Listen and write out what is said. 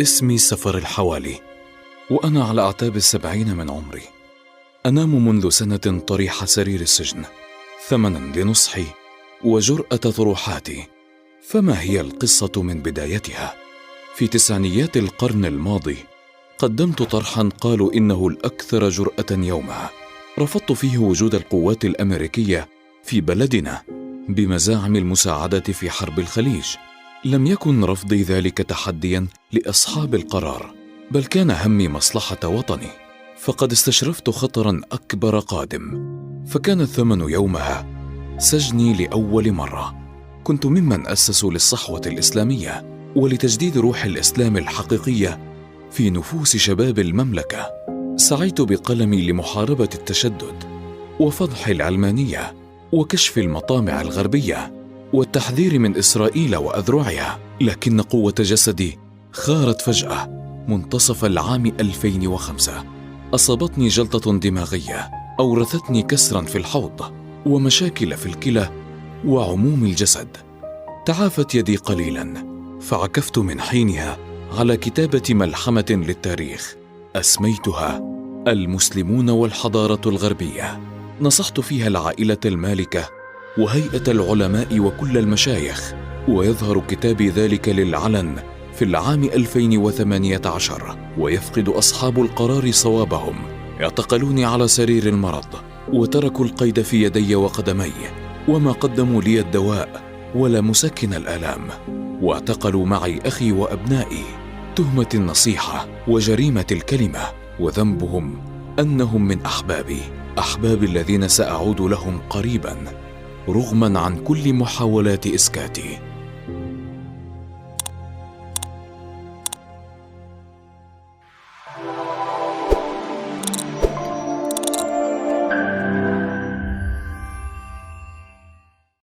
اسمي سفر الحوالي، وأنا على أعتاب 70 من عمري. أنام منذ سنة طريح سرير السجن، ثمنا لنصحي وجرأة طروحاتي. فما هي القصة من بدايتها؟ في تسعينيات القرن الماضي قدمت طرحا قالوا إنه الأكثر جرأة يومها. رفضت فيه وجود القوات الأمريكية في بلدنا بمزاعم المساعدة في حرب الخليج. لم يكن رفضي ذلك تحديا لأصحاب القرار، بل كان همي مصلحة وطني، فقد استشرفت خطرا أكبر قادم. فكان الثمن يومها سجني لأول مرة. كنت ممن أسسوا للصحوة الإسلامية ولتجديد روح الإسلام الحقيقية في نفوس شباب المملكة. سعيت بقلمي لمحاربة التشدد وفضح العلمانية وكشف المطامع الغربية والتحذير من إسرائيل وأذرعها. لكن قوة جسدي خارت فجأة منتصف العام 2005. أصابتني جلطة دماغية أورثتني كسرا في الحوض ومشاكل في الكلى وعموم الجسد. تعافت يدي قليلا، فعكفت من حينها على كتابة ملحمة للتاريخ أسميتها المسلمون والحضارة الغربية. نصحت فيها العائلة المالكة وهيئة العلماء وكل المشايخ، ويظهر كتابي ذلك للعلن في العام 2018، ويفقد أصحاب القرار صوابهم. اعتقلوني على سرير المرض وتركوا القيد في يدي وقدمي، وما قدموا لي الدواء ولا مسكن الآلام. واعتقلوا معي أخي وأبنائي تهمة النصيحة وجريمة الكلمة، وذنبهم أنهم من أحبابي الذين سأعود لهم قريبا رغما عن كل محاولات إسكاتي.